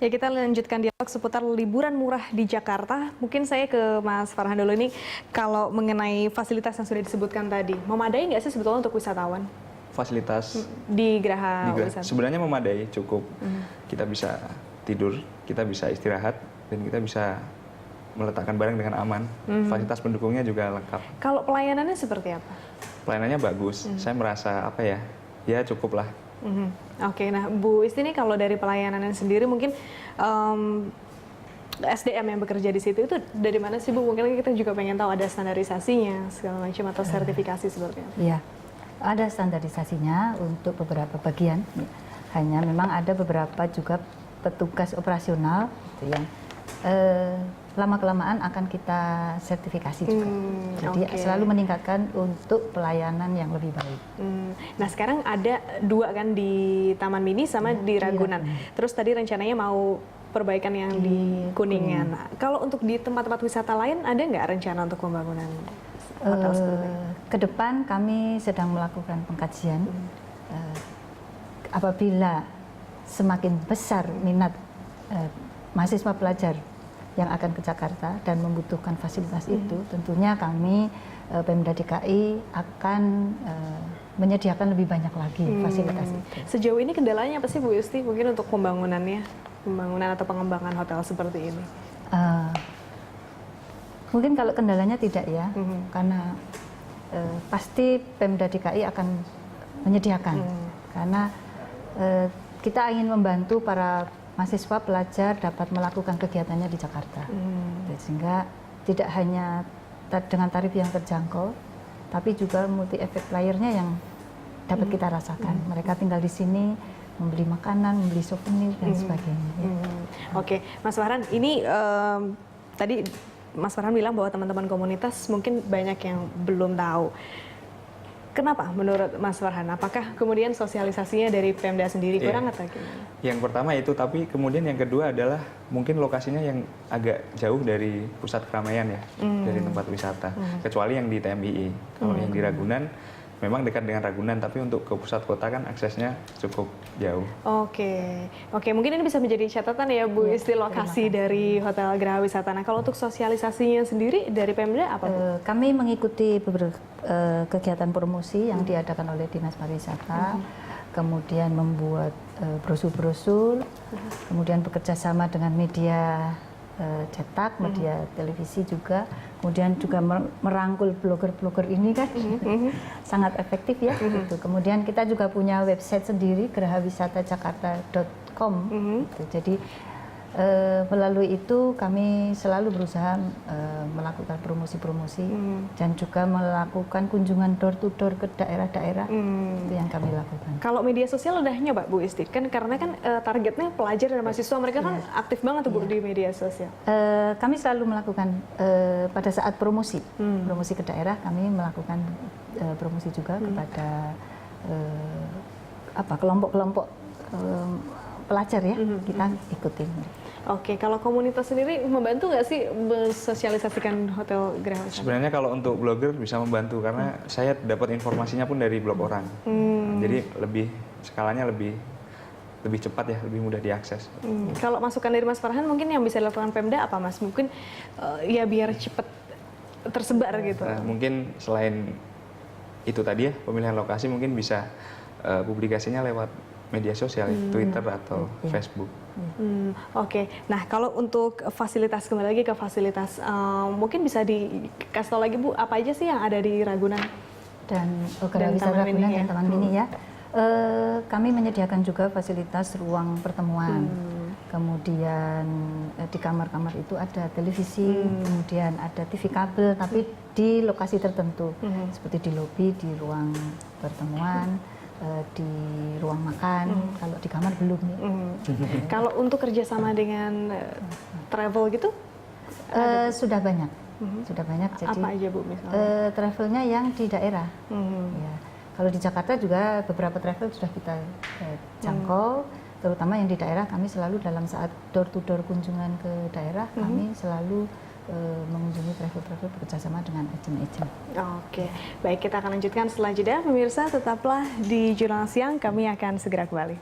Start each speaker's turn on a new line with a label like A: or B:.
A: Ya, kita lanjutkan dialog seputar liburan murah di Jakarta. Mungkin saya ke Mas Farhan dulu ini, kalau mengenai fasilitas yang sudah disebutkan tadi, memadai nggak sih sebetulnya untuk wisatawan?
B: Fasilitas
A: di Geraha Wisata?
B: Sebenarnya memadai, cukup. Kita bisa tidur, kita bisa istirahat, dan kita bisa meletakkan barang dengan aman. Fasilitas pendukungnya juga lengkap.
A: Kalau pelayanannya seperti apa?
B: Pelayanannya bagus. Saya merasa ya cukup lah.
A: Oke, nah Bu Isti ini kalau dari pelayanannya sendiri mungkin SDM yang bekerja di situ itu dari mana sih Bu? Mungkin kita juga pengen tahu ada standarisasinya segala macam atau sertifikasi seperti apa?
C: Iya, ada standarisasinya untuk beberapa bagian. Hanya memang ada beberapa juga petugas operasional gitu yang lama-kelamaan akan kita sertifikasi juga. Jadi selalu meningkatkan untuk pelayanan yang lebih baik.
A: Nah sekarang ada dua kan di Taman Mini sama di Ragunan. Terus tadi rencananya mau perbaikan yang di Kuningan. Nah, kalau untuk di tempat-tempat wisata lain ada nggak rencana untuk pembangunan hotel seperti ini?
C: Kedepan kami sedang melakukan pengkajian. Apabila semakin besar minat mahasiswa pelajar yang akan ke Jakarta dan membutuhkan fasilitas itu, tentunya kami Pemda DKI akan menyediakan lebih banyak lagi fasilitas itu.
A: Sejauh ini kendalanya apa sih Bu Yusti mungkin untuk pembangunan atau pengembangan hotel seperti ini?
C: Mungkin kalau kendalanya tidak ya, karena pasti Pemda DKI akan menyediakan, karena kita ingin membantu para mahasiswa pelajar dapat melakukan kegiatannya di Jakarta, sehingga tidak hanya dengan tarif yang terjangkau, tapi juga multi efek playernya yang dapat kita rasakan. Mereka tinggal di sini, membeli makanan, membeli souvenir dan sebagainya.
A: Oke, Mas Farhan, ini tadi Mas Farhan bilang bahwa teman-teman komunitas mungkin banyak yang belum tahu. Kenapa menurut Mas Farhan? Apakah kemudian sosialisasinya dari Pemda sendiri kurang atau gimana?
B: Yang pertama itu, tapi kemudian yang kedua adalah mungkin lokasinya yang agak jauh dari pusat keramaian ya, dari tempat wisata. Kecuali yang di TMII. Kalau yang di Ragunan, memang dekat dengan Ragunan, tapi untuk ke pusat kota kan aksesnya cukup jauh. Oke,
A: mungkin ini bisa menjadi catatan ya Bu Isti, lokasi dari Hotel Geraha Wisata. Nah, kalau untuk sosialisasinya sendiri dari Pemda apa Bu?
C: Kami mengikuti beberapa kegiatan promosi yang diadakan oleh Dinas Pariwisata, kemudian membuat brosur-brosur, kemudian bekerja sama dengan media cetak, media televisi juga, kemudian juga merangkul blogger-blogger ini kan sangat efektif ya. Gitu. Kemudian kita juga punya website sendiri, gerahawisatajakarta.com. Gitu. Jadi melalui itu kami selalu berusaha melakukan promosi-promosi dan juga melakukan kunjungan door to door ke daerah-daerah. Itu yang kami lakukan.
A: Kalau media sosial udah nyoba Bu Isti? Kan karena kan targetnya pelajar dan mahasiswa, mereka kan aktif banget tuh Bu di media sosial.
C: Kami selalu melakukan pada saat promosi ke daerah, kami melakukan promosi juga kepada kelompok-kelompok pelajar ya, kita ikutin.
A: Oke, kalau komunitas sendiri membantu nggak sih mensosialisasikan Hotel Geraha Wisata?
B: Sebenarnya kalau untuk blogger bisa membantu, karena saya dapat informasinya pun dari blog orang. Jadi skalanya lebih cepat ya, lebih mudah diakses.
A: Kalau masukan dari Mas Farhan mungkin yang bisa dilakukan Pemda apa Mas? Mungkin ya biar cepat tersebar gitu.
B: Mungkin selain itu tadi ya, pemilihan lokasi mungkin bisa publikasinya lewat media sosial, Twitter atau Facebook.
A: Oke, nah kalau untuk fasilitas, kembali lagi ke fasilitas, mungkin bisa dikasih tahu lagi Bu, apa aja sih yang ada di Ragunan
C: dan Geraha Wisata Ragunan dan Taman Mini ya. Kami menyediakan juga fasilitas ruang pertemuan, kemudian di kamar-kamar itu ada televisi, kemudian ada TV kabel, tapi di lokasi tertentu, seperti di lobi, di ruang pertemuan, di ruang makan. Kalau di kamar belum ya.
A: Kalau untuk kerjasama dengan travel gitu?
C: Sudah banyak. Sudah banyak. Jadi,
A: apa aja Bu misalnya?
C: Travelnya yang di daerah. Ya. Kalau di Jakarta juga beberapa travel sudah kita jangkau, terutama yang di daerah. Kami selalu dalam saat door to door kunjungan ke daerah, kami selalu mengunjungi travel-travel bekerjasama dengan agen-agen.
A: Oke, baik, kita akan lanjutkan setelah jeda. Pemirsa, tetaplah di Jurnal Siang, kami akan segera kembali.